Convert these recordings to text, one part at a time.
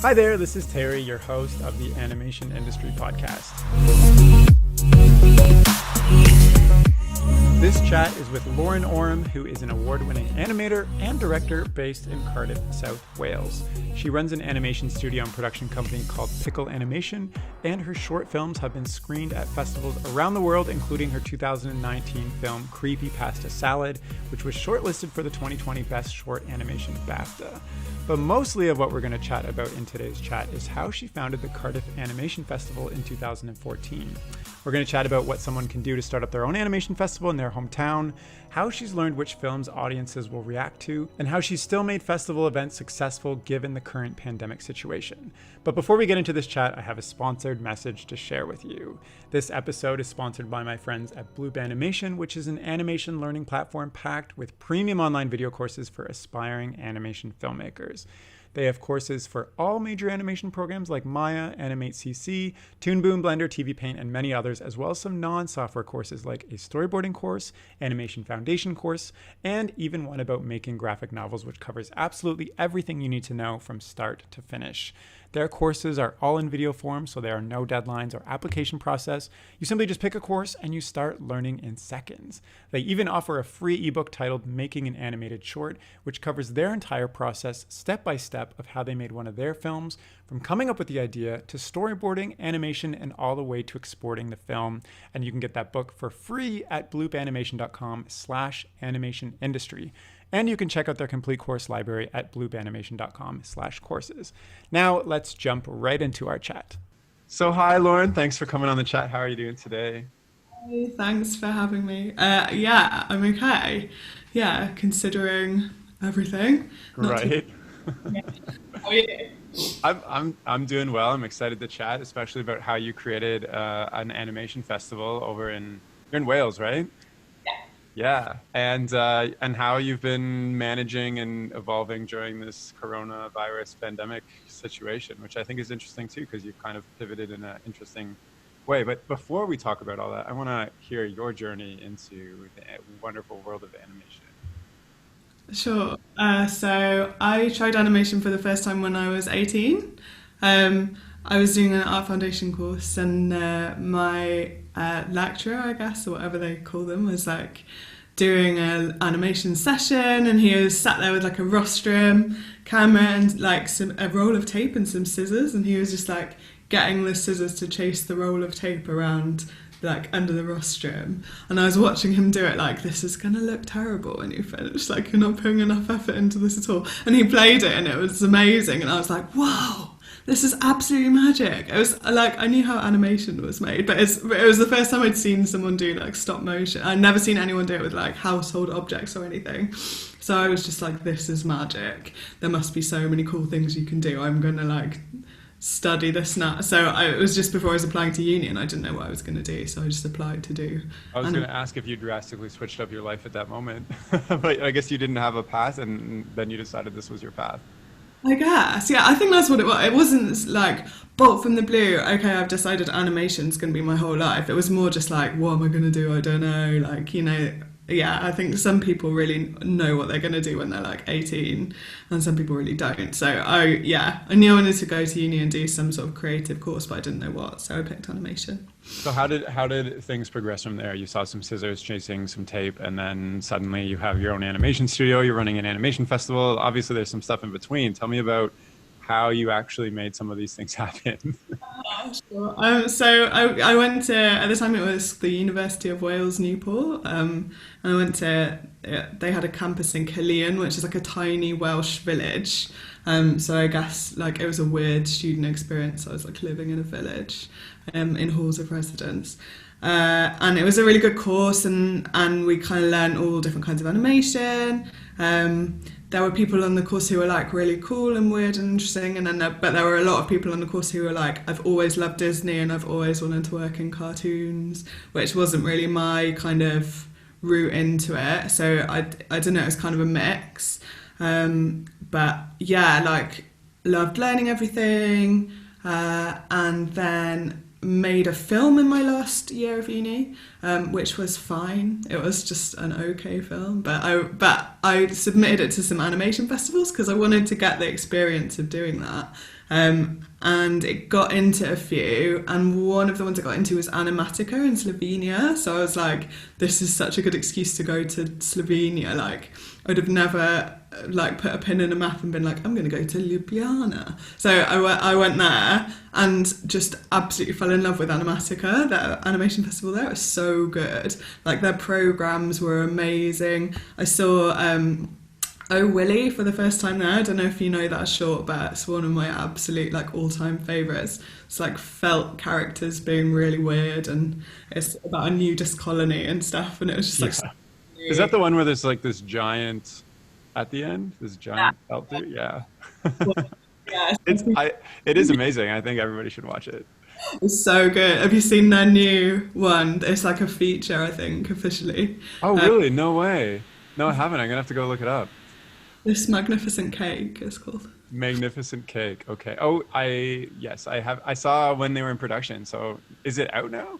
Hi there, this is Terry, your host of the Animation Industry Podcast. This chat is with Lauren Orme, who is an award-winning animator and director based in Cardiff, South Wales. She runs an animation studio and production company called Picl Animation, and her short films have been screened at festivals around the world, including her 2019 film Creepy Pasta Salad, which was shortlisted for the 2020 Best Short Animation BAFTA. But mostly of what we're going to chat about in today's chat is how she founded the Cardiff Animation Festival in 2014. We're going to chat about what someone can do to start up their own animation festival in their hometown, how she's learned which films audiences will react to, and how she's still made festival events successful given the current pandemic situation. But before we get into this chat, I have a sponsored message to share with you. This episode is sponsored by my friends at Picl Animation, which is an animation learning platform packed with premium online video courses for aspiring animation filmmakers. They have courses for all major animation programs like Maya, Animate CC, Toon Boom, Blender, TVPaint, and many others, as well as some non-software courses like a storyboarding course, animation foundation course, and even one about making graphic novels, which covers absolutely everything you need to know from start to finish. Their courses are all in video form, so there are no deadlines or application process. You simply just pick a course and you start learning in seconds. They even offer a free ebook titled Making an Animated Short, which covers their entire process step by step of how they made one of their films, from coming up with the idea to storyboarding, animation, and all the way to exporting the film. And you can get that book for free at bloopanimationcom/animationindustry. And you can check out their complete course library at bloopanimationcom/courses. Now let's jump right into our chat. So hi, Lauren. Thanks for coming on the chat. How are you doing today? Hey, thanks for having me. Yeah, I'm okay. Yeah, considering everything. Right. How are you? I'm doing well. I'm excited to chat, especially about how you created an animation festival you're in Wales, right? Yeah, and how you've been managing and evolving during this coronavirus pandemic situation, which I think is interesting too, because you've kind of pivoted in an interesting way. But before we talk about all that, I want to hear your journey into the wonderful world of animation. Sure. So I tried animation for the first time when I was 18. I was doing an art foundation course, and my lecturer, I guess, or whatever they call them, was like doing an animation session, and he was sat there with like a rostrum camera and like a roll of tape and some scissors, and he was just like getting the scissors to chase the roll of tape around like under the rostrum, and I was watching him do it like, this is gonna look terrible when you finish, like you're not putting enough effort into this at all. And he played it and it was amazing, and I was like, wow, this is absolutely magic. It was like, I knew how animation was made, but it was the first time I'd seen someone do like stop motion. I'd never seen anyone do it with like household objects or anything. So I was just like, this is magic. There must be so many cool things you can do. I'm gonna like study this now. So it was just before I was applying to uni, and I didn't know what I was going to do, so I just applied to do. I was going to ask if you drastically switched up your life at that moment, but I guess you didn't have a path, and then you decided this was your path. I guess, yeah, I think that's what it was. It wasn't like bolt from the blue, okay, I've decided animation's going to be my whole life. It was more just like, what am I going to do? I don't know, like, you know. Yeah, I think some people really know what they're going to do when they're like 18, and some people really don't. So I knew I wanted to go to uni and do some sort of creative course, but I didn't know what, so I picked animation. So how did things progress from there? You saw some scissors chasing some tape, and then suddenly you have your own animation studio, you're running an animation festival. Obviously there's some stuff in between. Tell me about how you actually made some of these things happen. Sure. So I went to, at the time it was the University of Wales, Newport, and I went to, they had a campus in Picl, which is like a tiny Welsh village. So I guess like it was a weird student experience. I was like living in a village in halls of residence. And it was a really good course, and we kind of learned all different kinds of animation. There were people on the course who were like really cool and weird and interesting, and then but there were a lot of people on the course who were like, I've always loved Disney and I've always wanted to work in cartoons, which wasn't really my kind of route into it. So I don't know, it was kind of a mix. But yeah, like loved learning everything. And then made a film in my last year of uni, which was fine. It was just an okay film, but I submitted it to some animation festivals because I wanted to get the experience of doing that. And it got into a few, and one of the ones it got into was Animatica in Slovenia. So I was like, this is such a good excuse to go to Slovenia. Like, I would have never like put a pin in a map and been like, I'm going to go to Ljubljana. So I went there and just absolutely fell in love with Animatica. The animation festival there was so good. Like, their programs were amazing. I saw Oh Willie for the first time there. I don't know if you know that short, but it's one of my absolute like all-time favourites. It's like felt characters being really weird, and it's about a nudist colony and stuff, and it was just like Is that the one where there's like this giant at the end? This giant felt dude? Yeah. yeah, It is amazing. I think everybody should watch it. it's so good. Have you seen their new one? It's like a feature, I think, officially. Oh, really? No way. No, I haven't. I'm gonna have to go look it up. This Magnificent Cake is called. Magnificent Cake. Okay. Oh, yes, I have. I saw when they were in production. So is it out now?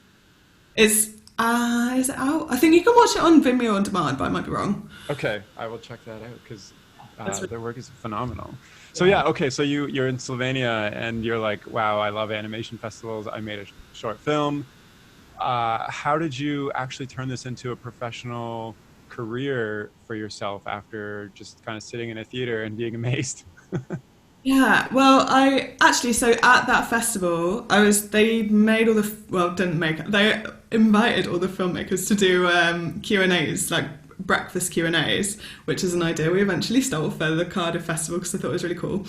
Is it out? I think you can watch it on Vimeo on demand, but I might be wrong. Okay, I will check that out because That's their work is phenomenal. So yeah, okay. So you're in Slovenia and you're like, wow, I love animation festivals. I made a short film. How did you actually turn this into a professional career for yourself after just kind of sitting in a theater and being amazed? Yeah, well, I actually, so at that festival, they made all the, well, didn't make, they invited all the filmmakers to do Q&As, like breakfast Q&As, which is an idea we eventually stole for the Cardiff Festival because I thought it was really cool.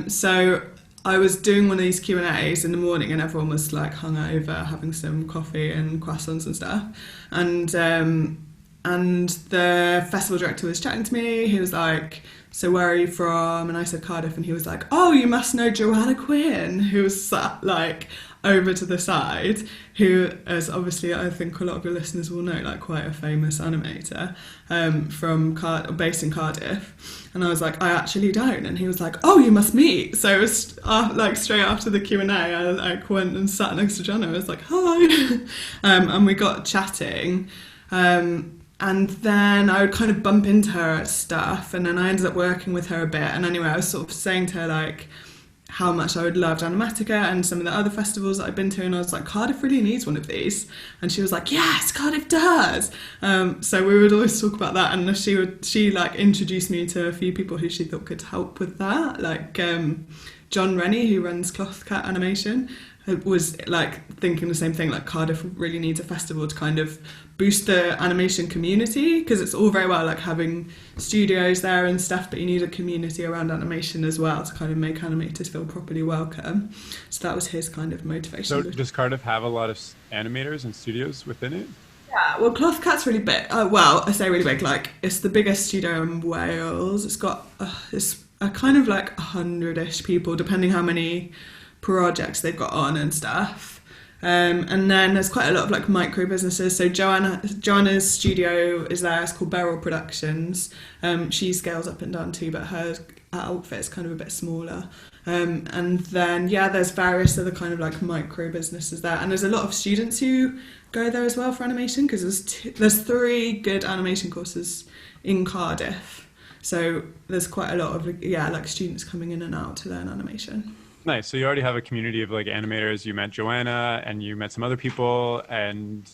So I was doing one of these Q&As in the morning, and everyone was like hungover, having some coffee and croissants and stuff. And the festival director was chatting to me. He was like, so where are you from? And I said Cardiff, and he was like, oh, you must know Joanna Quinn, who was sat like over to the side, who is obviously, I think a lot of your listeners will know, like quite a famous animator based in Cardiff. And I was like, I actually don't. And he was like, oh, you must meet. So it was like straight after the Q&A, I like went and sat next to Joanna. I was like, hi. And we got chatting. And then I would kind of bump into her at stuff, and then I ended up working with her a bit. And anyway, I was sort of saying to her like how much I would loved Animatica and some of the other festivals that I've been to, and I was like, Cardiff really needs one of these. And she was like, yes, Cardiff does. So we would always talk about that, and she like introduced me to a few people who she thought could help with that, like John Rennie, who runs Cloth Cat Animation, was like thinking the same thing, like Cardiff really needs a festival to kind of boost the animation community, because it's all very well like having studios there and stuff, but you need a community around animation as well to kind of make animators feel properly welcome. So that was his kind of motivation. So does Cardiff have a lot of animators and studios within it? Yeah, well, Cloth Cat's really big. Well, I say really big, like it's the biggest studio in Wales. It's got it's a kind of like 100-ish people, depending how many projects they've got on and stuff. And then there's quite a lot of like micro businesses. So Joanna's studio is there. It's called Beryl Productions. She scales up and down too, but her outfit is kind of a bit smaller. And then there's various other kind of like micro businesses there. And there's a lot of students who go there as well for animation, because there's 3 good animation courses in Cardiff. So there's quite a lot of like students coming in and out to learn animation. Nice. So you already have a community of like animators. You met Joanna and you met some other people, and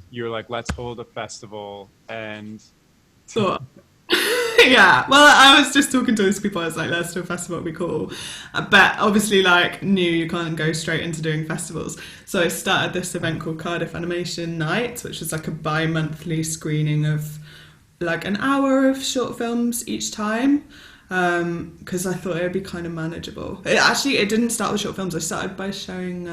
you're like, let's hold a festival. And so yeah, well, I was just talking to those people. I was like, let's do a festival, it'd be cool. But obviously like knew you can't go straight into doing festivals. So I started this event called Cardiff Animation Nights, which is like a bi-monthly screening of like an hour of short films each time. Because I thought it would be kind of manageable. It didn't start with short films. I started by showing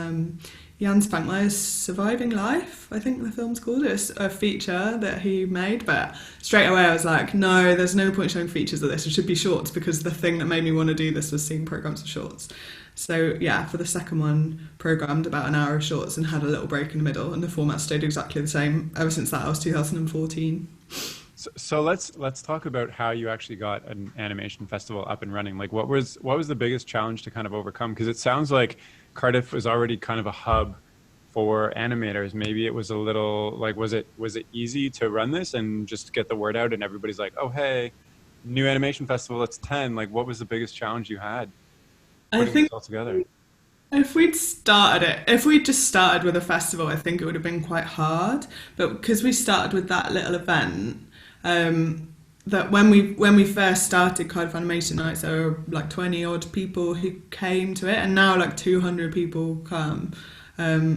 Jan Spankmeyer's Surviving Life, I think the film's called. It's a feature that he made, but straight away I was like, no, there's no point showing features of this. It should be shorts, because the thing that made me want to do this was seeing programmes of shorts. So yeah, for the second one, programmed about an hour of shorts and had a little break in the middle, and the format stayed exactly the same ever since that. was 2014. So let's talk about how you actually got an animation festival up and running. Like what was the biggest challenge to kind of overcome? Because it sounds like Cardiff was already kind of a hub for animators, maybe it was a little like, was it easy to run this and just get the word out and everybody's like, oh, hey, new animation festival, it's 10. Like, what was the biggest challenge you had I putting this think all together? if we'd just started with a festival, I think it would have been quite hard. But because we started with that little event, that when we first started Cardiff Animation Nights, there were like 20 odd people who came to it, and now like 200 people come.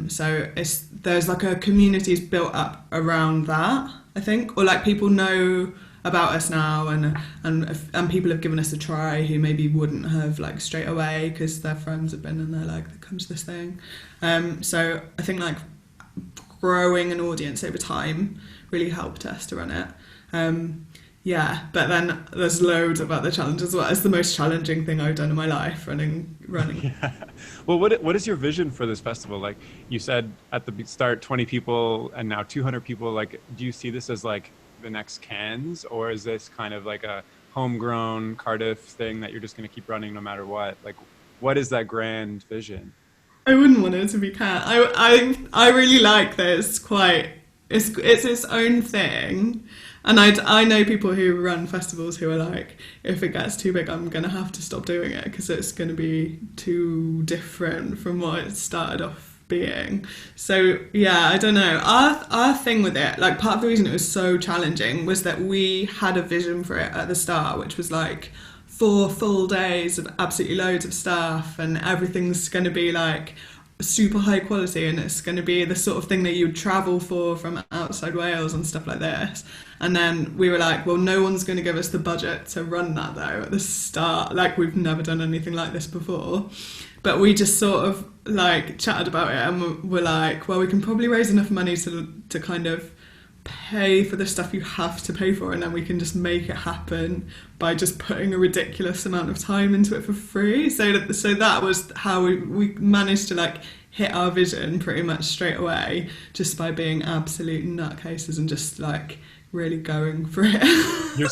So there's like a community's built up around that, I think, or like people know about us now, and people have given us a try who maybe wouldn't have like straight away because their friends have been and they're like, come to this thing. So I think like growing an audience over time really helped us to run it. Yeah, but then there's loads of other challenges as well. It's the most challenging thing I've done in my life, running. Yeah. Well, what is your vision for this festival? Like you said at the start, 20 people and now 200 people. Like, do you see this as like the next Cannes, or is this kind of like a homegrown Cardiff thing that you're just going to keep running no matter what? Like, what is that grand vision? I wouldn't want it to be cat. I really like this. It's its own thing, and I know people who run festivals who are like, if it gets too big, I'm gonna have to stop doing it because it's gonna be too different from what it started off being. So yeah, I don't know. Our thing with it, like part of the reason it was so challenging was that we had a vision for it at the start, which was like 4 full days of absolutely loads of stuff, and everything's going to be like super high quality, and it's going to be the sort of thing that you'd travel for from outside Wales and stuff like this. And then we were like, well, no one's going to give us the budget to run that though at the start. Like, we've never done anything like this before. But we just sort of like chatted about it, and we're like, well, we can probably raise enough money to kind of pay for the stuff you have to pay for, and then we can just make it happen by just putting a ridiculous amount of time into it for free. So that was how we managed to like hit our vision pretty much straight away, just by being absolute nutcases and just like really going for it. You're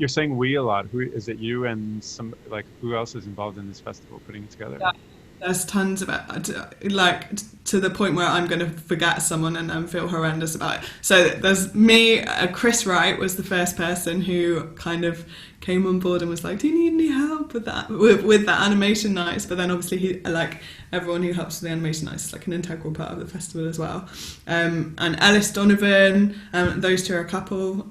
saying we a lot. Who is it? You and some, like, who else is involved in this festival putting it together? Yeah. There's tons of it, like to the point where I'm going to forget someone and then feel horrendous about it. So there's me. Chris Wright was the first person who kind of came on board and was like, "Do you need any help with that with the animation nights?" But then obviously he, like everyone who helps with the animation nights, is like an integral part of the festival as well. And Ellis Donovan, those two are a couple.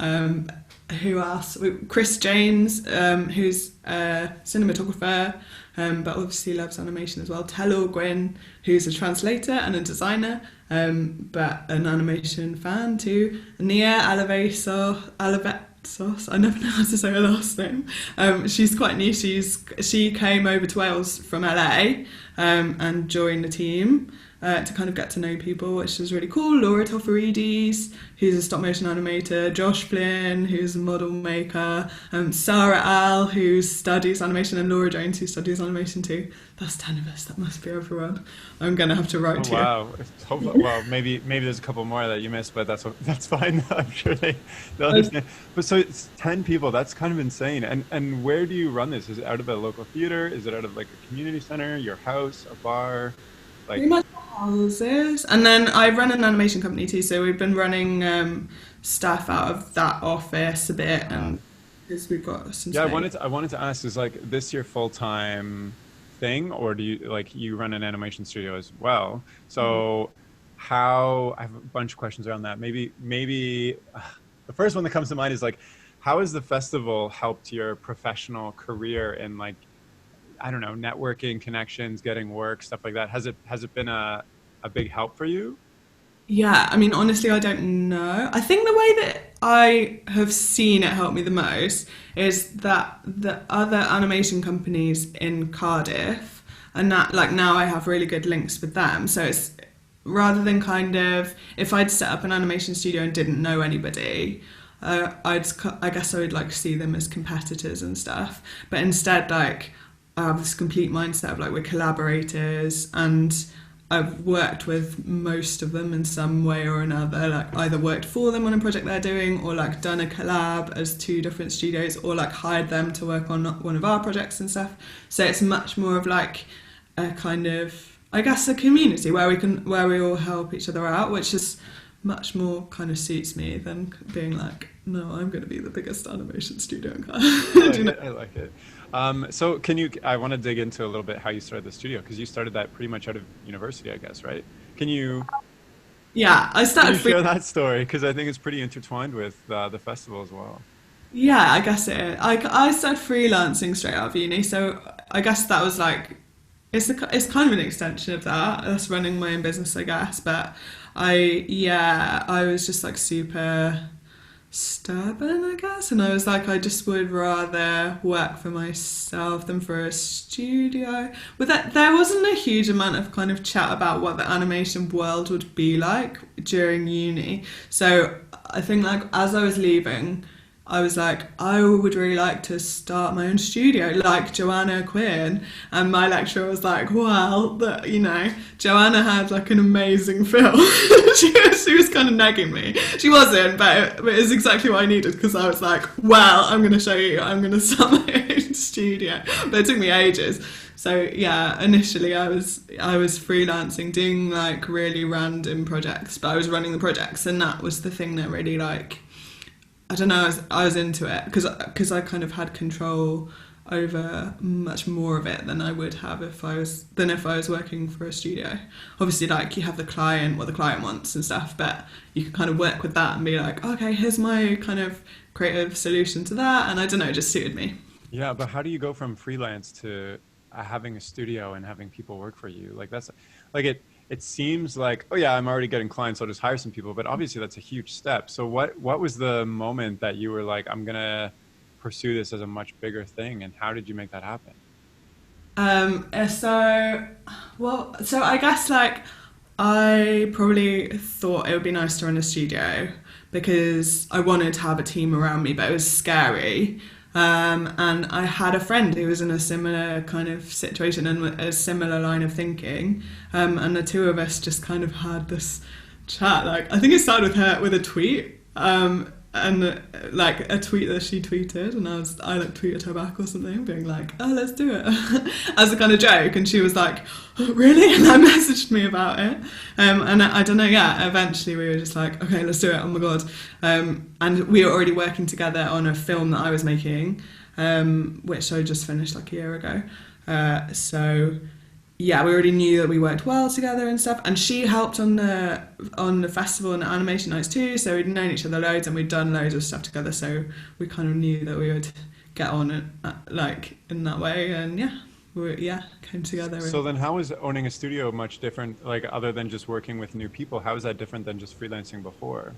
Who else? Chris James, who's a cinematographer, but obviously loves animation as well. Taylor Gwyn, who's a translator and a designer, but an animation fan too. Nia Alavesos, I never know how to say her last name. She's quite new. She came over to Wales from LA and joined the team. To kind of get to know people, which is really cool. Laura Tofaridis, who's a stop motion animator, Josh Flynn, who's a model maker, Sarah Al, who studies animation, and Laura Jones, who studies animation too. That's 10 of us. That must be everyone. I'm gonna have to write to you. Wow. Well, maybe there's a couple more that you missed, but that's fine. I'm sure they'll understand. But so it's 10 people. That's kind of insane. And where do you run this? Is it out of a local theater? Is it out of like a community center, your house, a bar? Like, Pretty much houses. And then I run an animation company too, so we've been running stuff out of that office a bit, and because we've got some yeah, space. I wanted to ask, is like this your full-time thing, or do you like you run an animation studio as well? So how, I have a bunch of questions around that. Maybe the first one that comes to mind is like, how has the festival helped your professional career in, like, I don't know, networking, connections, getting work, stuff like that? Has it been a big help for you? Yeah, I mean, honestly, I don't know. I think the way that I have seen it help me the most is that the other animation companies in Cardiff, and that, like, now I have really good links with them. So it's rather than kind of, if I'd set up an animation studio and didn't know anybody, I guess I would like see them as competitors and stuff. But instead, like, I have this complete mindset of like, we're collaborators, and I've worked with most of them in some way or another, like either worked for them on a project they're doing, or like done a collab as 2 different studios, or like hired them to work on one of our projects and stuff. So it's much more of like a kind of I guess, a community where we all help each other out, which is much more kind of suits me than being like, no, I'm going to be the biggest animation studio in Cardiff. I Do like you know? it. I like it. So I want to dig into a little bit how you started the studio, because you started that pretty much out of university, I guess, right? Can you Yeah, I can started you free. share that story? Because I think it's pretty intertwined with the festival as well. Yeah, I guess it is. I started freelancing straight out of uni, so I guess that was like it's kind of an extension of that. That's running my own business, I guess. But I was just like super stubborn, I guess, and I was like, I just would rather work for myself than for a studio. But that there wasn't a huge amount of kind of chat about what the animation world would be like during uni. So I think like as I was leaving, I was like, I would really like to start my own studio, like Joanna Quinn. And my lecturer was like, well, Joanna had like an amazing film. She was kind of nagging me. She wasn't, but it's exactly what I needed, because I was like, well, I'm going to show you, I'm going to start my own studio. But it took me ages. So yeah, initially I was freelancing, doing like really random projects, but I was running the projects, and that was the thing that really like, I don't know, I was into it because I kind of had control over much more of it than I would have if I was working for a studio. Obviously, like you have the client, what the client wants and stuff, but you can kind of work with that and be like, okay, here's my kind of creative solution to that, and I don't know, it just suited me. Yeah, but how do you go from freelance to having a studio and having people work for you? Like that's like it seems like, oh yeah, I'm already getting clients, I'll just hire some people, but obviously that's a huge step. So what was the moment that you were like, I'm gonna pursue this as a much bigger thing, and how did you make that happen? So I guess like I probably thought it would be nice to run a studio because I wanted to have a team around me, but it was scary. And I had a friend who was in a similar kind of situation and a similar line of thinking. And the two of us just kind of had this chat. Like, I think it started with her with a tweet. And like a tweet that she tweeted, and I like tweeted her back or something, being like, "Oh, let's do it," as a kind of joke, and she was like, "Oh, really?" And I messaged me about it, and I don't know. Yeah, eventually we were just like, "Okay, let's do it." Oh my god! And we were already working together on a film that I was making, which I just finished like a year ago. So yeah, we already knew that we worked well together and stuff. And she helped on the festival and the Animation Nights too. So we'd known each other loads and we'd done loads of stuff together. So we kind of knew that we would get on like in that way. And yeah, came together. So then how is owning a studio much different, like other than just working with new people? How is that different than just freelancing before?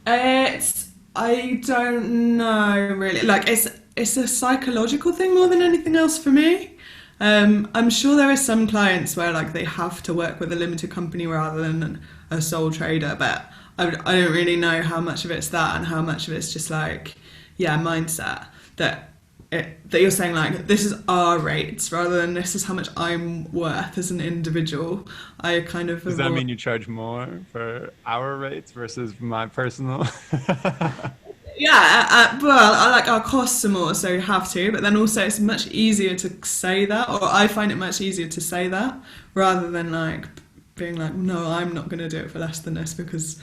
I don't know really. Like it's a psychological thing more than anything else for me. I'm sure there are some clients where like they have to work with a limited company rather than a sole trader, but I don't really know how much of it's that and how much of it's just like, yeah, mindset that you're saying like, this is our rates rather than this is how much I'm worth as an individual. I kind of Does that mean you charge more for our rates versus my personal? Yeah, well, I like our costs are more, so you have to. But then also, it's much easier to say that, or I find it much easier to say that rather than like being like, no, I'm not going to do it for less than this because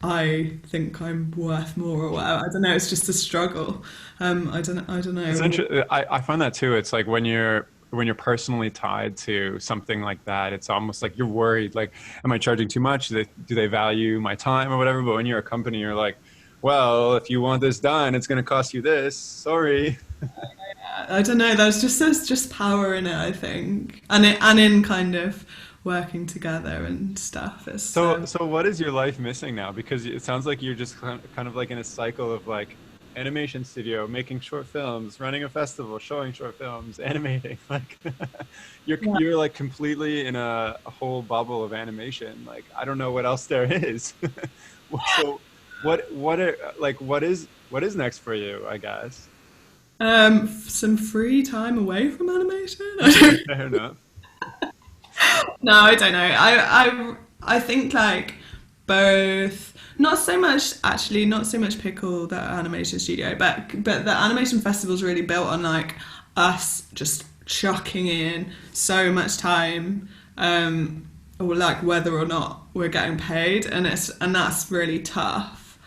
I think I'm worth more or whatever. I don't know. It's just a struggle. I don't It's know. interesting. I find that too. It's like when you're personally tied to something like that, it's almost like you're worried, like, am I charging too much? Do they value my time or whatever? But when you're a company, you're like, well, if you want this done, it's going to cost you this. Sorry. I don't know. There's just power in it, I think, and in kind of working together and stuff. It's So what is your life missing now? Because it sounds like you're just kind of like in a cycle of like animation studio, making short films, running a festival, showing short films, animating. Like yeah. you're like completely in a whole bubble of animation. Like I don't know what else there is. So what is next for you, I guess? Some free time away from animation. Fair enough. No, I don't know. I think like both. Not so much actually. Not so much Picl the animation studio, but the animation festival is really built on like us just chucking in so much time, or like whether or not we're getting paid, and that's really tough.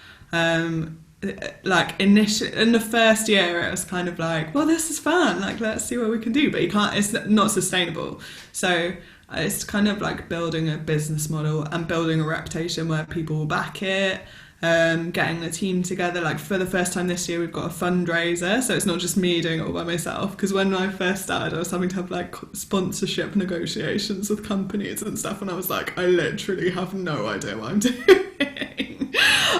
Like initially in the first year it was kind of like, well, this is fun, like let's see what we can do, but you can't, it's not sustainable. So it's kind of like building a business model and building a reputation where people will back it, getting the team together. Like for the first time this year we've got a fundraiser, so it's not just me doing it all by myself, because when I first started I was having to have like sponsorship negotiations with companies and stuff, and I was like, I literally have no idea what I'm doing.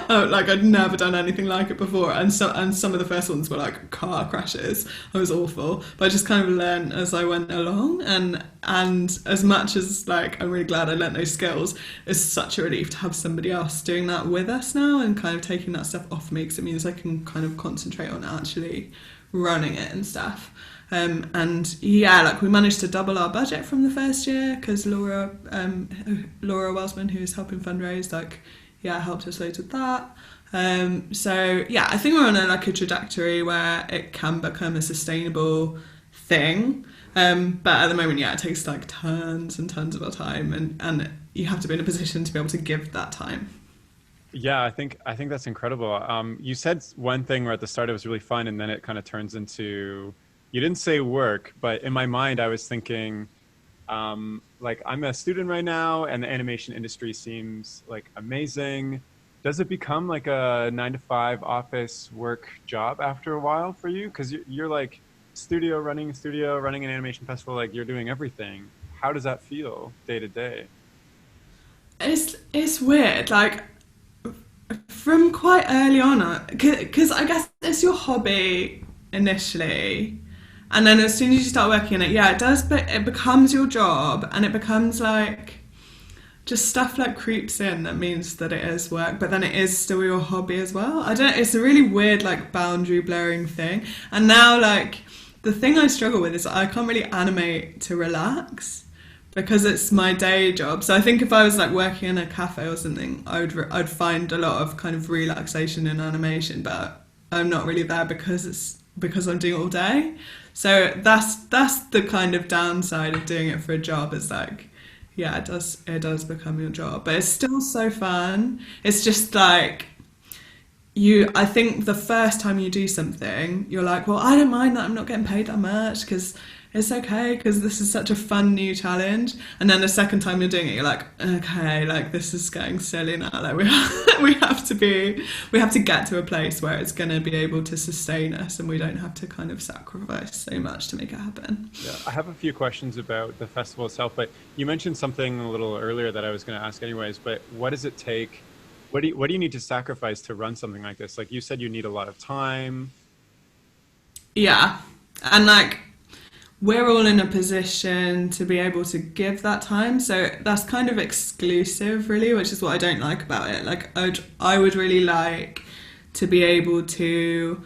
Like I'd never done anything like it before, and some of the first ones were like car crashes. I was awful, but I just kind of learned as I went along, and as much as like I'm really glad I learnt those skills, it's such a relief to have somebody else doing that with us now and kind of taking that stuff off me, because it means I can kind of concentrate on actually running it and stuff. And yeah, like we managed to double our budget from the first year because Laura Wellsman, who's helping fundraise, like helped us loads with that. So yeah, I think we're on a trajectory where it can become a sustainable thing. But at the moment, it takes like tons and tons of our time, and you have to be in a position to be able to give that time. Yeah, I think that's incredible. You said one thing where at the start it was really fun, and then it kind of turns into, you didn't say work, but in my mind I was thinking, like I'm a student right now and the animation industry seems like amazing. Does it become like a 9 to 5 office work job after a while for you? Because you're like running an animation festival, like you're doing everything. How does that feel day to day? It's weird, like from quite early on, because I guess it's your hobby initially, and then as soon as you start working in it, it does, but it becomes your job, and it becomes like just stuff like creeps in that means that it is work, but then it is still your hobby as well. It's a really weird like boundary blurring thing. And now like the thing I struggle with is I can't really animate to relax because it's my day job. So I think if I was like working in a cafe or something, I'd find a lot of kind of relaxation in animation, but I'm not really there because I'm doing it all day. So that's the kind of downside of doing it for a job, is like, it does become your job, but it's still so fun. It's just like I think the first time you do something, you're like, well, I don't mind that I'm not getting paid that much because it's okay, because this is such a fun new challenge. And then the second time you're doing it, you're like, okay, like this is getting silly now. Like we have to get to a place where it's going to be able to sustain us, and we don't have to kind of sacrifice so much to make it happen. Yeah, I have a few questions about the festival itself, but you mentioned something a little earlier that I was going to ask anyways. But what does it take? What do you need to sacrifice to run something like this? Like you said, you need a lot of time. Yeah, and like, we're all in a position to be able to give that time, so that's kind of exclusive really, which is what I don't like about it. Like I would really like to be able to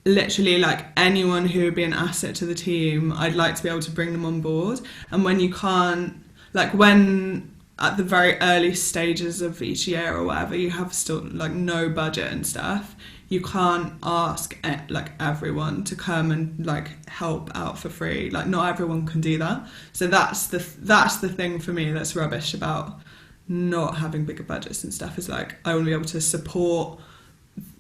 literally, like, anyone who would be an asset to the team, I'd like to be able to bring them on board. And when you can't, like when at the very early stages of each year or whatever, you have still like no budget and stuff, you can't ask like everyone to come and like help out for free. Like not everyone can do that. So that's the thing for me that's rubbish about not having bigger budgets and stuff, is like I want to be able to support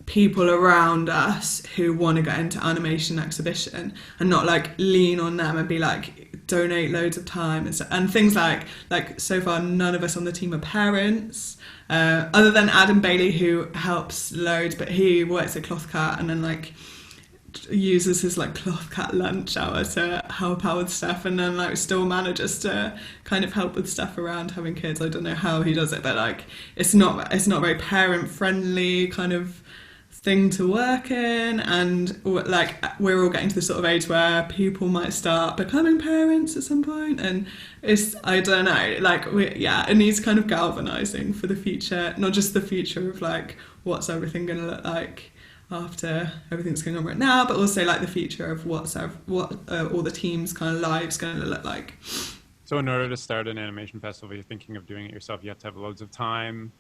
people around us who want to get into animation exhibition and not like lean on them and be like donate loads of time and things like so far none of us on the team are parents, other than Adam Bailey, who helps loads, but he works at Cloth Cat and then like uses his like Cloth Cat lunch hour to help out with stuff, and then like still manages to kind of help with stuff around having kids. I don't know how he does it, but like it's not very parent friendly kind of thing to work in, and like we're all getting to the sort of age where people might start becoming parents at some point, and it's, I don't know, like it needs kind of galvanizing for the future, not just the future of like what's everything going to look like after everything's going on right now, but also like the future of what all the teams kind of lives going to look like. So in order to start an animation festival, you're thinking of doing it yourself, you have to have loads of time.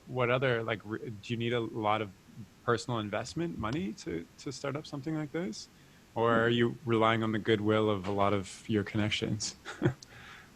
What other, like, do you need a lot of personal investment, money to start up something like this? or are you relying on the goodwill of a lot of your connections?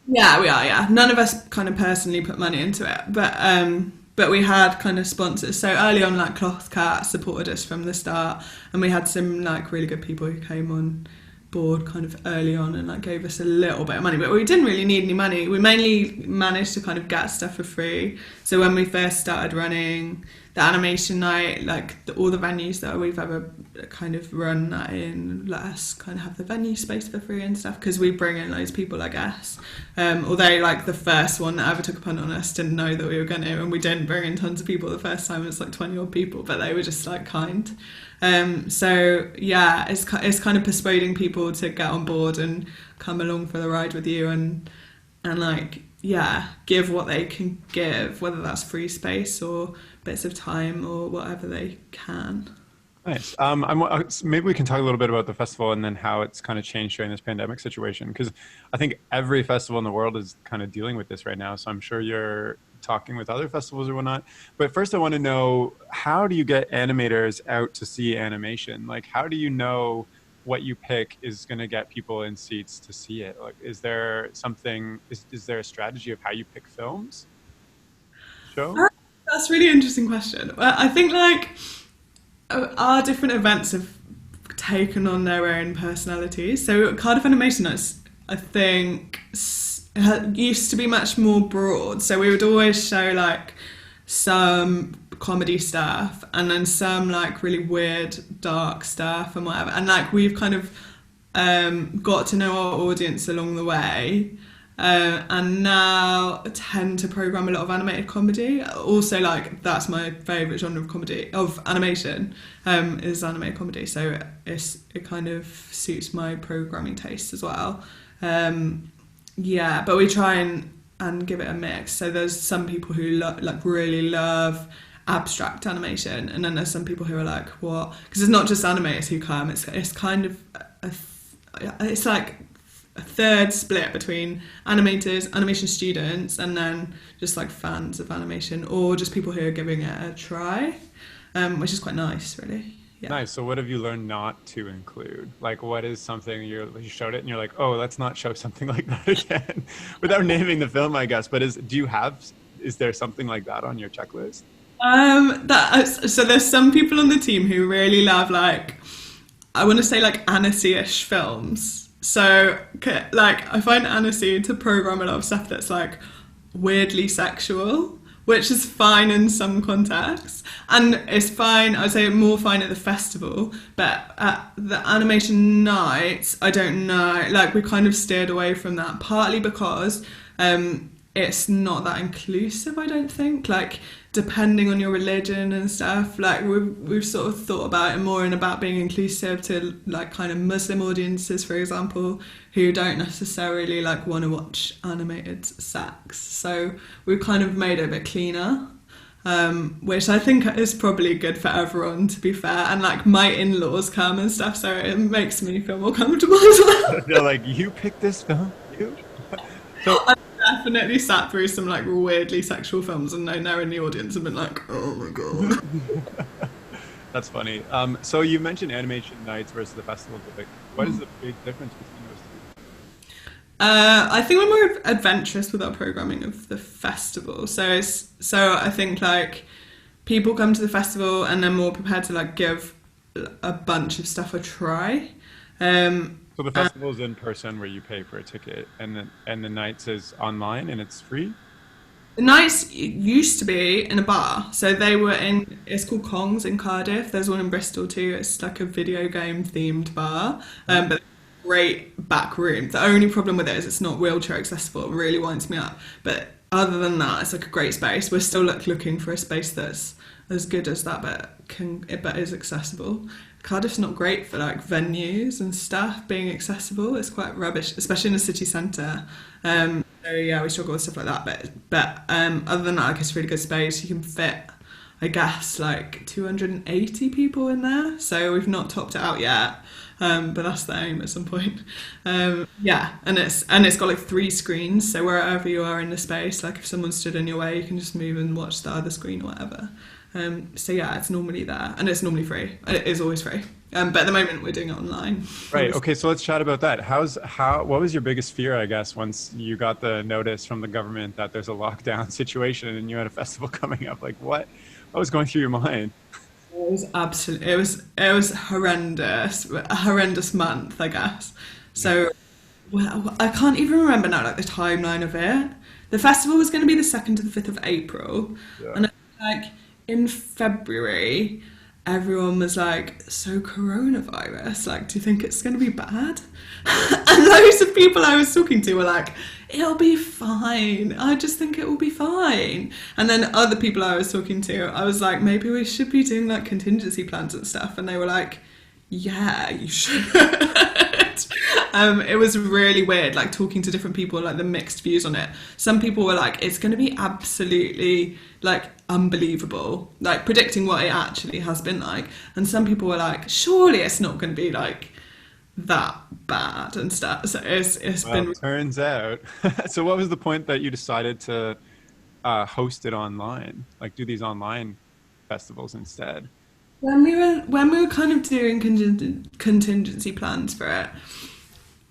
Yeah, we are. Yeah, none of us kind of personally put money into it, but we had kind of sponsors. So early on, like Cloth Cat supported us from the start, and we had some like really good people who came on board kind of early on and like gave us a little bit of money, but we didn't really need any money. We mainly managed to kind of get stuff for free. So when we first started running the animation night, like all the venues that we've ever kind of run that in let us kind of have the venue space for free and stuff, because we bring in loads of people, I guess. Although like the first one that ever took a punt on us didn't know that we were going to, and we didn't bring in tons of people the first time. It was like 20 odd people, but they were just like kind. So yeah, it's kind of persuading people to get on board and come along for the ride with you, and like, yeah, give what they can give, whether that's free space or bits of time or whatever they can. Nice. Maybe we can talk a little bit about the festival and then how it's kind of changed during this pandemic situation, because I think every festival in the world is kind of dealing with this right now. So I'm sure you're talking with other festivals or whatnot. But first I want to know, how do you get animators out to see animation? Like, how do you know what you pick is going to get people in seats to see it? Like, is there something, is there a strategy of how you pick films? Show? That's a really interesting question. Well, I think like our different events have taken on their own personalities. So Cardiff Animation Nights, I think, used to be much more broad. So we would always show like some comedy stuff and then some like really weird dark stuff and whatever, and like we've kind of got to know our audience along the way, and now tend to program a lot of animated comedy. Also, like that's my favourite genre of comedy, of animation, is animated comedy, so it kind of suits my programming taste as well. Yeah, but we try and give it a mix. So there's some people who like really love abstract animation, and then there's some people who are like, what? Because it's not just animators who come. It's kind of it's like a third split between animators, animation students, and then just like fans of animation, or just people who are giving it a try, which is quite nice, really. Yeah. Nice. So what have you learned not to include? Like, what is something you showed it and you're like, oh, let's not show something like that again, without naming the film, I guess. But is there something like that on your checklist? So there's some people on the team who really love, like, I want to say like Annecy-ish films. So like I find Annecy to program a lot of stuff that's like weirdly sexual, which is fine in some contexts, and it's fine, I'd say more fine at the festival, but at the animation nights, I don't know, like we kind of steered away from that, partly because it's not that inclusive, I don't think, like depending on your religion and stuff, like we've sort of thought about it more and about being inclusive to like kind of Muslim audiences, for example, who don't necessarily like want to watch animated sex. So we've kind of made it a bit cleaner, which I think is probably good for everyone, to be fair. And like my in-laws come and stuff, so it makes me feel more comfortable as well. They're like, you picked this film? You? So I've definitely sat through some like weirdly sexual films and they're in the audience and been like, oh my god. That's funny. So you mentioned Animation Nights versus the festival. What is the big difference between those two? I think we're more adventurous with our programming of the festival. So I think like people come to the festival and they're more prepared to like give a bunch of stuff a try. So the festival is in person where you pay for a ticket, and the nights is online and it's free? The nights used to be in a bar, so they were in, it's called Kong's in Cardiff, there's one in Bristol too, it's like a video game themed bar, but great back room. The only problem with it is it's not wheelchair accessible, it really winds me up, but other than that it's like a great space. We're still looking for a space that's as good as that but is accessible. Cardiff's not great for like venues and stuff being accessible. It's quite rubbish, especially in the city centre. So yeah, we struggle with stuff like that. But other than that, like, it's a really good space. You can fit, I guess, like 280 people in there. So we've not topped it out yet, but that's the aim at some point. Yeah, and it's got like 3 screens. So wherever you are in the space, like if someone stood in your way, you can just move and watch the other screen or whatever. So yeah, it's normally there, and it's normally free. It is always free. But at the moment we're doing it online. Right. Okay. So let's chat about that. What was your biggest fear, I guess, once you got the notice from the government that there's a lockdown situation and you had a festival coming up? Like what was going through your mind? It was horrendous, a horrendous month, I guess. So, well, I can't even remember now, like the timeline of it. The festival was going to be the 2nd to the 5th of April, Yeah. and like in February, everyone was like, "So coronavirus, like, do you think it's going to be bad?" And loads of people I was talking to were like, "It'll be fine. I just think it will be fine." And then other people I was talking to, I was like, "Maybe we should be doing like contingency plans and stuff." And they were like, "Yeah, you should." It was really weird, like talking to different people, like the mixed views on it. Some people were like, "It's going to be absolutely like unbelievable," like predicting what it actually has been like. And some people were like, "Surely it's not going to be like that bad and stuff." So it's Well, been. turns out. So what was the point that you decided to host it online? Like do these online festivals instead? When we were kind of doing contingency plans for it,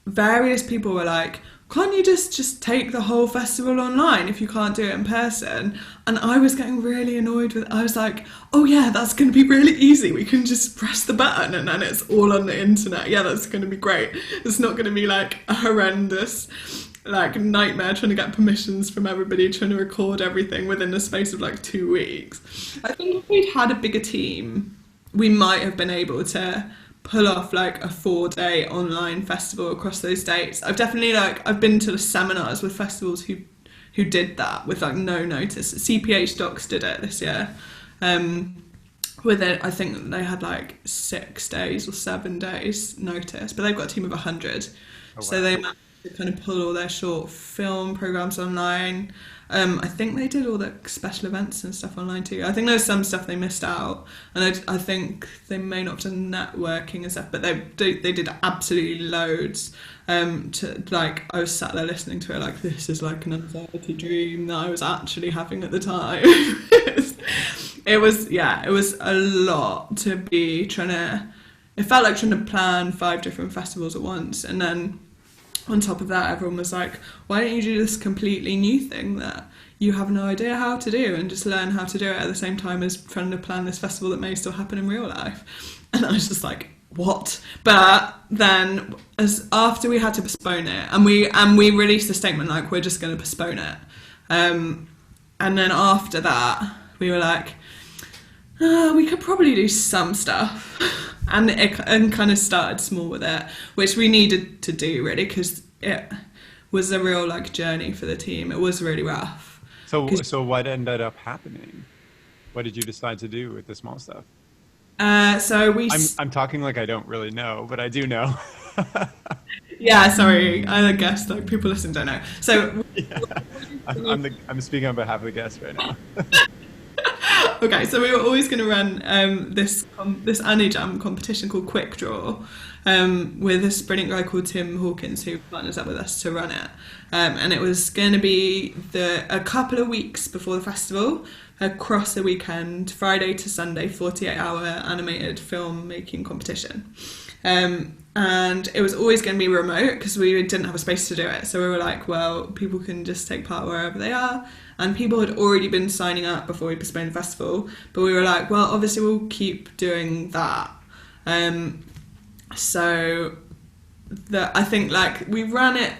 various people were like, "Can't you just take the whole festival online if you can't do it in person?" And I was getting really annoyed with. I was like, "Oh yeah, that's going to be really easy. We can just press the button and then it's all on the internet. Yeah, that's going to be great. It's not going to be like a horrendous like nightmare trying to get permissions from everybody, trying to record everything within the space of like 2 weeks." I think if we'd had a bigger team, we might have been able to pull off like a 4-day online festival across those dates. I've been to seminars with festivals who did that with like no notice. CPH Docs did it this year. With it, I think they had like 6 days or 7 days notice, but they've got a team of 100. Oh, So wow. they managed to kind of pull all their short film programs online. I think they did all the special events and stuff online too. I think there's some stuff they missed out, and I think they may not have done networking and stuff, but they did absolutely loads. To like, I was sat there listening to it like, this is like an anxiety dream that I was actually having at the time. It was a lot to be trying to. It felt like trying to plan 5 different festivals at once, and then on top of that, everyone was like, "Why don't you do this completely new thing that you have no idea how to do and just learn how to do it at the same time as trying to plan this festival that may still happen in real life?" And I was just like, "What?" But then, as after we had to postpone it, and we released a statement like, "We're just going to postpone it," and then after that, we were like, we could probably do some stuff. And kind of started small with it, which we needed to do really, because it was a real like journey for the team. It was really rough. So what ended up happening? What did you decide to do with the small stuff? So we. I'm talking like I don't really know, but I do know. Yeah, sorry. I guess like people listening don't know. So. Yeah. I'm speaking on behalf of the guests right now. Okay, so we were always going to run this AniJam competition called Quick Draw, with this brilliant guy called Tim Hawkins who partners up with us to run it, and it was going to be a couple of weeks before the festival, across a weekend, Friday to Sunday, 48-hour animated film making competition. And it was always going to be remote because we didn't have a space to do it. So we were like, well, people can just take part wherever they are. And people had already been signing up before we postponed the festival. But we were like, well, obviously we'll keep doing that. I think like we ran it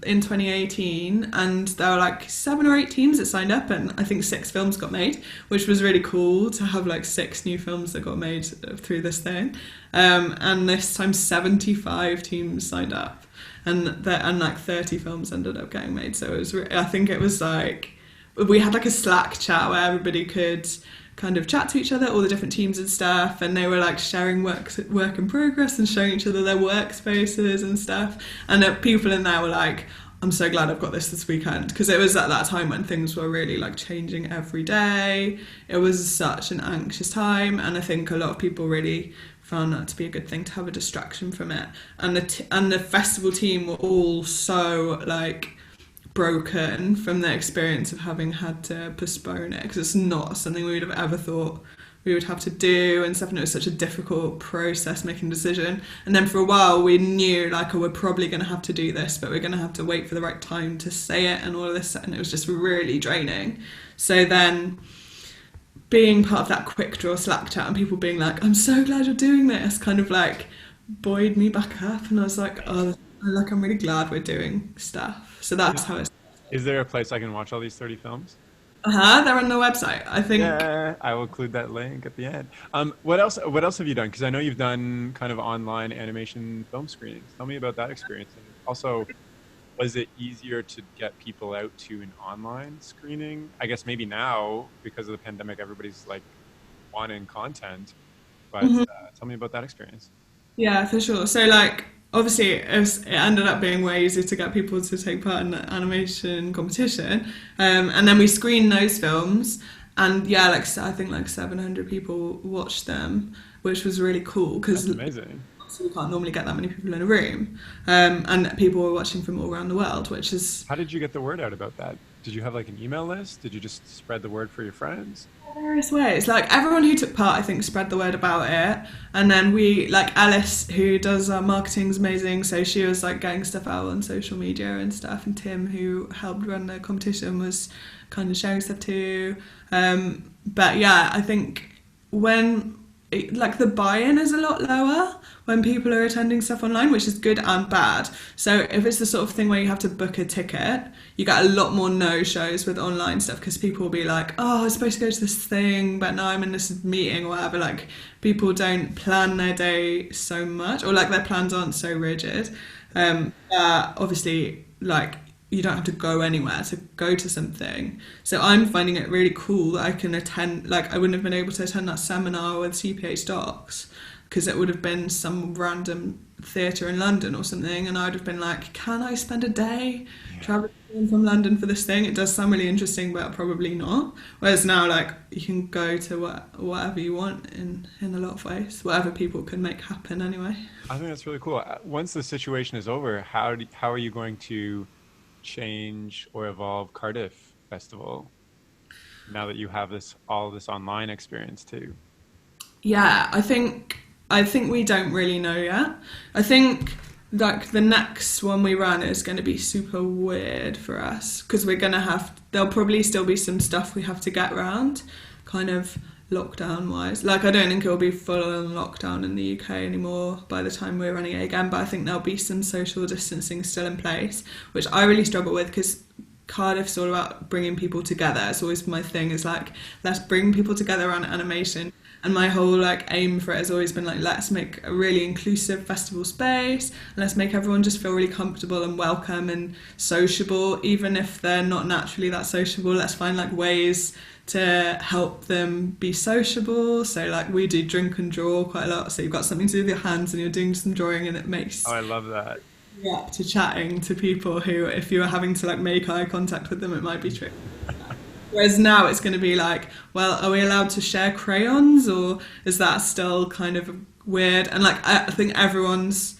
in 2018 and there were like 7 or 8 teams that signed up, and I think 6 films got made, which was really cool to have like 6 new films that got made through this thing. And this time 75 teams signed up, and like 30 films ended up getting made. So it was I think it was like we had like a Slack chat where everybody could kind of chat to each other, all the different teams and stuff, and they were like sharing work in progress and showing each other their workspaces and stuff. And people in there were like, "I'm so glad I've got this weekend," because it was at that time when things were really like changing every day. It was such an anxious time, and I think a lot of people really found that to be a good thing to have a distraction from it. And the festival team were all so like broken from the experience of having had to postpone it, because it's not something we would have ever thought we would have to do and stuff, and it was such a difficult process making a decision. And then for a while we knew like, oh, we're probably going to have to do this, but we're going to have to wait for the right time to say it and all of this, and it was just really draining. So then being part of that quick draw Slack chat and people being like, I'm so glad you're doing this, kind of like buoyed me back up, and I was like, oh, like I'm really glad we're doing stuff. So that's how it's. Is there a place I can watch all these 30 films? They're on the website, I think. Yeah, I will include that link at the end. What else? What else have you done? Because I know you've done kind of online animation film screenings. Tell me about that experience. And also, was it easier to get people out to an online screening? I guess maybe now because of the pandemic, everybody's like wanting content. But tell me about that experience. Yeah, for sure. So like, obviously it ended up being way easier to get people to take part in the animation competition, and then we screened those films, and yeah, like I think like 700 people watched them, which was really cool because amazing. We can't normally get that many people in a room, and people were watching from all around the world, which is. How did you get the word out about that? Did you have like an email list? Did you just spread the word for your friends? Various ways. Like everyone who took part, I think, spread the word about it, and then we, like Alice, who does our marketing, is amazing. So she was like getting stuff out on social media and stuff, and Tim, who helped run the competition, was kind of sharing stuff too. But yeah, I think when like the buy-in is a lot lower when people are attending stuff online, which is good and bad. So if it's the sort of thing where you have to book a ticket, you get a lot more no-shows with online stuff, because people will be like, oh, I was supposed to go to this thing, but now I'm in this meeting or whatever. Like people don't plan their day so much, or like their plans aren't so rigid. Obviously, like you don't have to go anywhere to go to something. So I'm finding it really cool that I can attend, like I wouldn't have been able to attend that seminar with CPH Docs because it would have been some random theatre in London or something, and I'd have been like, can I spend a day travelling from London for this thing? It does sound really interesting, but probably not. Whereas now, like, you can go to whatever you want in a lot of ways, whatever people can make happen anyway. I think that's really cool. Once the situation is over, how are you going to change or evolve Cardiff Festival now that you have all this online experience too? Yeah, I think we don't really know yet. I think like the next one we run is going to be super weird for us, because there'll probably still be some stuff we have to get around, kind of lockdown wise. Like I don't think it'll be full on lockdown in the UK anymore by the time we're running it again, but I think there'll be some social distancing still in place, which I really struggle with, because Cardiff's all about bringing people together. It's always my thing, is like, let's bring people together around animation. And my whole like aim for it has always been like, let's make a really inclusive festival space, and let's make everyone just feel really comfortable and welcome and sociable, even if they're not naturally that sociable. Let's find like ways to help them be sociable. So like we do drink and draw quite a lot, so you've got something to do with your hands and you're doing some drawing, and it makes I love that. Yeah, to chatting to people who, if you were having to like make eye contact with them, it might be tricky. Whereas now it's going to be like, well, are we allowed to share crayons, or is that still kind of weird? And like, I think everyone's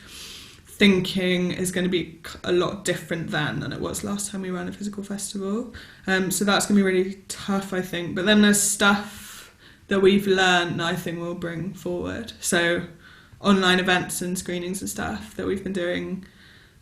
thinking is going to be a lot different then than it was last time we ran a physical festival. So that's going to be really tough, I think. But then there's stuff that we've learned that I think we'll bring forward. So online events and screenings and stuff that we've been doing,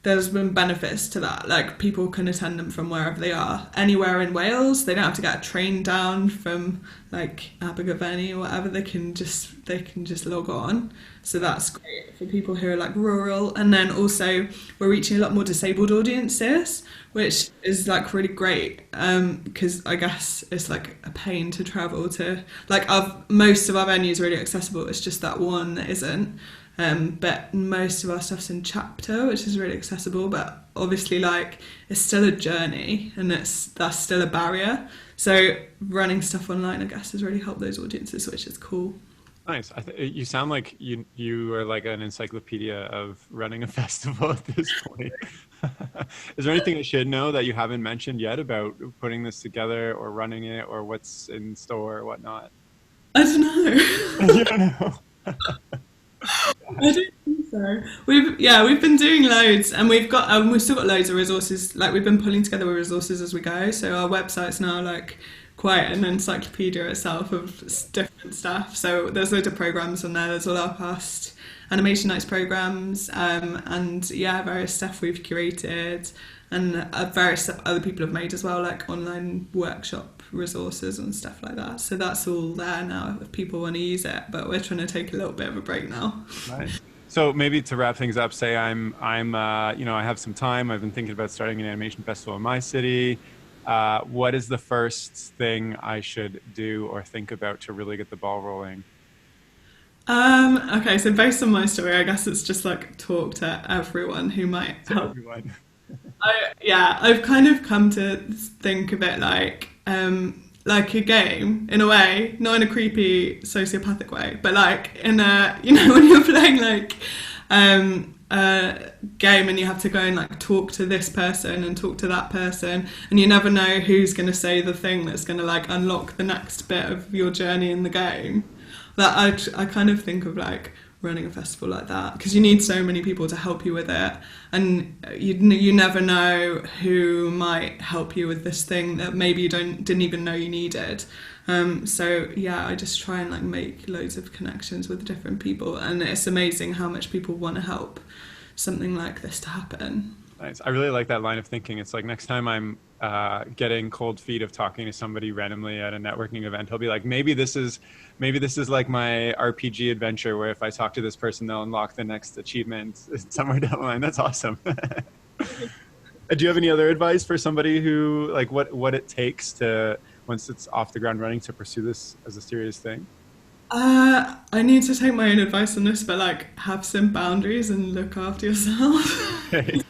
there's been benefits to that. Like people can attend them from wherever they are, anywhere in Wales. They don't have to get a train down from like Abergavenny or whatever. They can just log on. So that's great for people who are like rural. And then also we're reaching a lot more disabled audiences, which is like really great, because I guess it's like a pain to travel to. Like most of our venues are really accessible. It's just that one that isn't. But most of our stuff's in chapter, which is really accessible, but obviously like it's still a journey, and that's still a barrier. So running stuff online, I guess, has really helped those audiences, which is cool. Nice. You sound like you are like an encyclopedia of running a festival at this point. Is there anything I should know that you haven't mentioned yet about putting this together or running it, or what's in store or whatnot? I don't know. You don't know. I don't think So we've been doing loads, and we've still got loads of resources. Like, we've been pulling together resources as we go. So our website's now like quite an encyclopedia itself of different stuff. So there's loads of programs on there. There's all our past Animation Nights programs, and various stuff we've curated, and various stuff other people have made as well, like online workshop resources and stuff like that. So that's all there now if people want to use it, but we're trying to take a little bit of a break now. Nice. So maybe to wrap things up, say I'm I have some time. I've been thinking about starting an animation festival in my city. What is the first thing I should do or think about to really get the ball rolling? Okay, so based on my story, I guess it's just like talk to everyone who might help. Everyone. I've kind of come to think of it like a game in a way, not in a creepy sociopathic way, but like in a, when you're playing like a game and you have to go and like talk to this person and talk to that person, and you never know who's going to say the thing that's going to like unlock the next bit of your journey in the game. That I kind of think of like running a festival like that, because you need so many people to help you with it, and you never know who might help you with this thing that maybe you didn't even know you needed. I just try and like make loads of connections with different people, and it's amazing how much people want to help something like this to happen. Nice. I really like that line of thinking. It's like next time I'm getting cold feet of talking to somebody randomly at a networking event, I'll be like, maybe this is like my RPG adventure where if I talk to this person, they'll unlock the next achievement somewhere down the line. That's awesome. Do you have any other advice for somebody who, like, what it takes to, once it's off the ground running, to pursue this as a serious thing? I need to take my own advice on this, but like, have some boundaries and look after yourself. Yeah.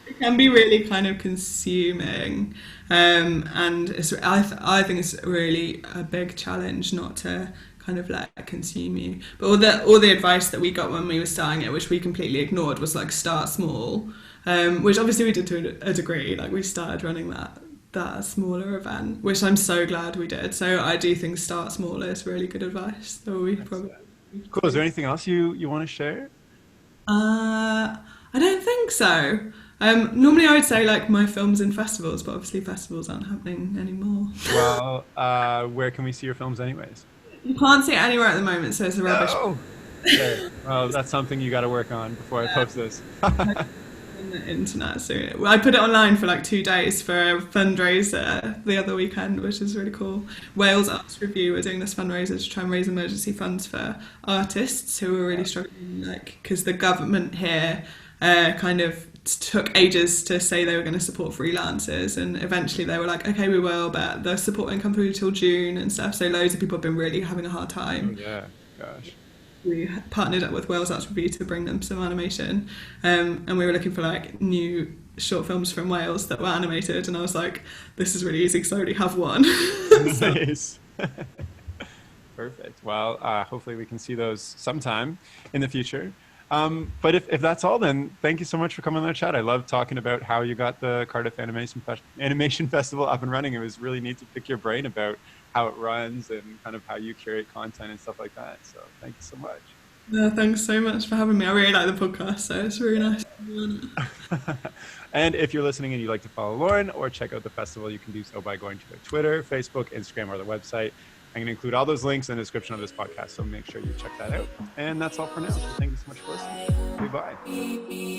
It can be really kind of consuming, and I think it's really a big challenge not to kind of let it consume you. But all the advice that we got when we were starting it, which we completely ignored, was like start small, which obviously we did to a degree. Like, we started running that smaller event, which I'm so glad we did. So I do think start small is really good advice. So we probably Cool. Is there anything else you want to share? I don't think so. Normally I would say like my films in festivals, but obviously festivals aren't happening anymore. Well, where can we see your films anyways? You can't see it anywhere at the moment, so it's a rubbish. No. Okay. Well, that's something you got to work on before I post this. On the internet. So I put it online for like 2 days for a fundraiser the other weekend, which is really cool. Wales Arts Review are doing this fundraiser to try and raise emergency funds for artists who are really struggling, like, because the government here kind of took ages to say they were going to support freelancers, and eventually they were like, okay, we will, but the support won't come through till June and stuff. So loads of people have been really having a hard time. Oh, yeah, gosh. We partnered up with Wales Arts Review to bring them some animation, and we were looking for like new short films from Wales that were animated, and I was like, this is really easy because I already have one. Nice. Perfect. Well, hopefully we can see those sometime in the future. But if that's all, then thank you so much for coming on the chat. I love talking about how you got the Cardiff Animation Festival up and running. It was really neat to pick your brain about how it runs and kind of how you curate content and stuff like that. So thank you so much. No, thanks so much for having me. I really like the podcast, so it's really nice to be on it. And if you're listening and you'd like to follow Lauren or check out the festival, you can do so by going to their Twitter, Facebook, Instagram, or the website. I'm going to include all those links in the description of this podcast, so make sure you check that out. And that's all for now. So thank you so much for listening. Goodbye.